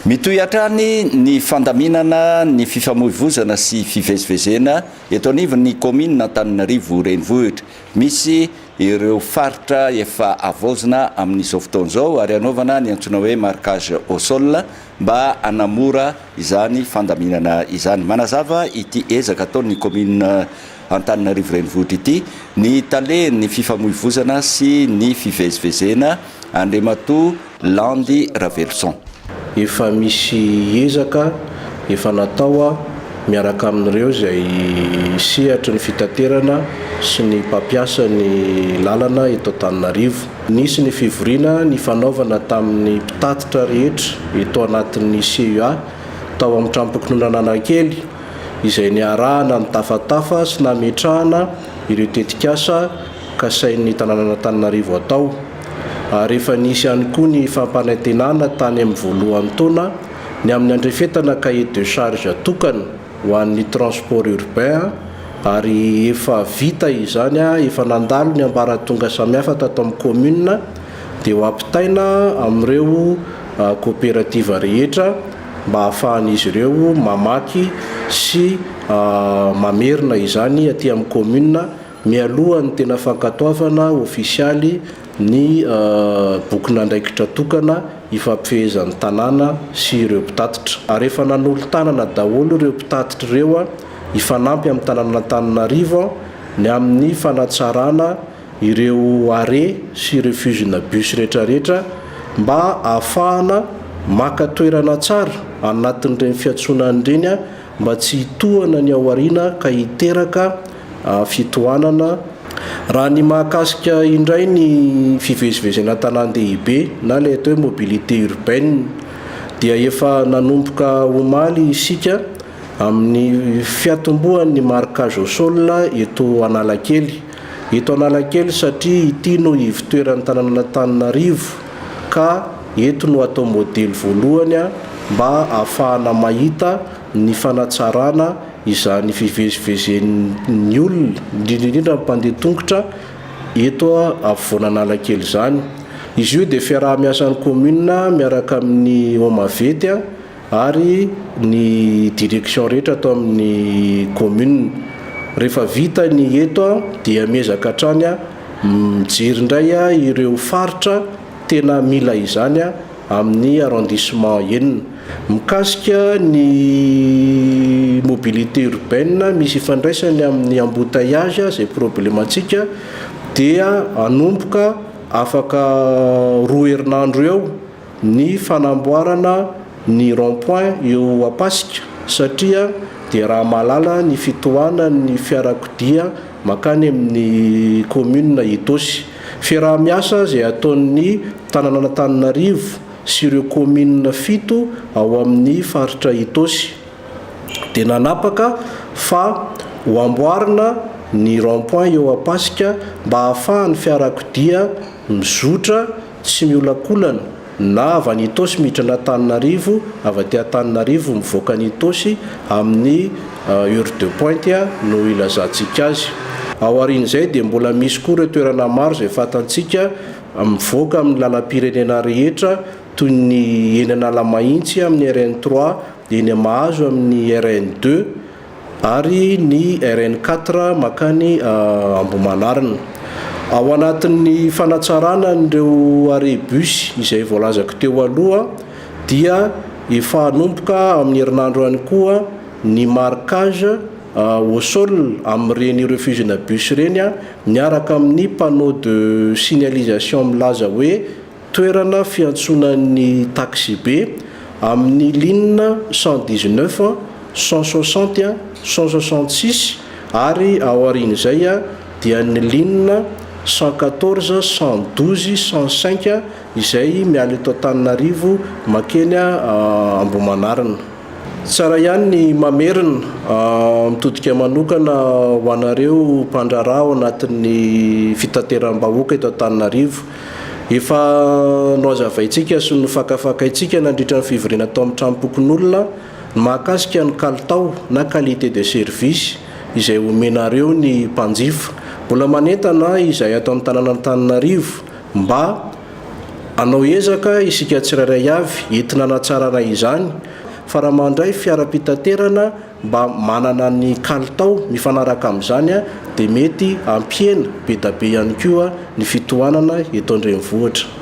Mitohy hatrany ny fandaminana ny fifamoivoizana sy fivezivezena eto anivo ny commune Antananarivo renivohitra. Misy ireo faritra efa avaozina amin'izao fotoan'izao ary anaovana ny antsoina hoe marquage au sol mba hanamora izany fandaminana izany. Manazava ity ezaka ataon'ny commune Antananarivo renivohitra ity ny talehan'ny fifamoivoizana sy ny fivezivezena Andriamatoa Landy Raveloson. Efa misy ezaka efa natao miaraka amin'ireo izay sehatra ny fitaterana sy ny mpampiasa ny lalana eto Antananarivo. Nisy ny fivoriana ny fanaovana tamin'ny mpitatitra rehetra eto anatin'ny CEA tao amin'ny trampim-pinoana izay niarahana ny tafatafa sy nametrahana ireo tetikasa kasain'ny tanàna Antananarivo atao. Rehefa nisy ihany koa ny fampanantenana tany amin'ny voalohan'ny taona ny amin'ny andrefetana cahier de charge atokana ho an'ny transport urbain ary efa vita izany efa nandalo ny ambaratonga samihafa tato amin'ny commune dia ho ampitaina amin'ireo coopérative rehetra mba hahafahan'izy ireo mamaky sy mamerina izany aty amin'ny commune mialoha ny tena fankatoavana ofisialy ny bokin'andraikitra tokana ifampifehezan'ny tanàna sy ireo mpitatitra. Ary efa nanolo-tanana daholo ireo mpitatitra ireo ifanampy amin'ny tanàna Antananarivo ny amin'ny fanatsarana ireo arrêt sy ireo fusion bus rehetrarehetra mba ahafahana maka toerana tsara anatin'ireny fiantsonan'ireny mba tsy hitohana ny aoriana ka hiteraka fitohanana. Raha ny mahakasika indray ny fivezivezena tanàn-dehibe na ilay atao hoe mobilité urbaine dia efa nanomboka omaly isika amin'ny fiatombohan'ny marquage au sol eto Analakely. Eto Analakely satria ity no ivitoeran'ny tanàna Antananarivo ka eto no atao modely voalohany mba ahafahana mahita ny fanatsarana izany fivezivezen'ny olona indrindrindrindra mpandeha tongotra eto afovoana Analakely izany. Izy io dia fiaraha-miasan'ny commune miaraka amin'ny Omavety ary ny direction rehetra atao amin'ny commune. Rehefa vita ny eto dia miezaka hatrany mijery indray ireo faritra tena mila izany amin'ny arrondissement enina. Mikasika ny mobilité urbaine misy ifandraisany amin'ny embouteillage izay problématika dia anomboka afaka roa herinandro eo ny fanamboarana ny rond-point eo Ampasika satria dia raha malala ny fitohanan'ny fiarakodia makany amin'ny commune Itosy. Fiaraha-miasa izay ataon'ny tanàna Antananarivo sy ireo commune 7 ao amin'ny faritra Itosy dia nanapaka fa ho amboarina ny rond-point eo Ampasika mba hahafahan'ny fiarakodia mizotra tsy miolakolana na avy any Itosy miditra Antananarivo avy aty Antananarivo mivoaka ny Itosy amin'ny heure de pointe no ilazantsika azy. Ao aorian'izay dia mbola misy koa ireo toerana maro izay fantantsika mivoaka amin'ny lalam-pirenena rehetra toy ny eny Analamahitsy amin'ny RN3 dia eny Mahazo amin'ny RN2 ary ny RN4 makany Ambohimanarina. Ao anatin'ny fanatsarana ireo arrêt bus izay voalazako teo aloha dia efa hanomboka amin'ny herinandro ihany koa ny marquage au sol amin'ireny ireo fusion bus ireny miaraka amin'ny panneau de signalisation milaza hoe toerana fiantsonan'ny taxi be amin'ny ligne 119, 160, 166 ary ao aorian'izay dia ny ligne 114, 112, 105 izay miala eto Antananarivo makeny Ambohimanarina. Tsara ihany ny mamerina mitodika manokana ho anareo mpandraraha ao anatin'ny fitateram-bahoaka eto Antananarivo. Efa noazavaintsika sy nofakafakaintsika nandritra ny fivoriana tao amin'ny tranom-pokon'olona mahakasika ny kalitao na qualité de service izay omenareo ny mpanjifa. Mbola manentana izay atao amin'ny tanàna Antananarivo mba anao ezaka isika tsirairay avy entina natsarana izany fa raha mandray fiara-pitaterana mba manana ny kalitao mifanaraka amin'izany dia mety ampiena be da be ihany koa ny fitohanana eto andrenivohitra.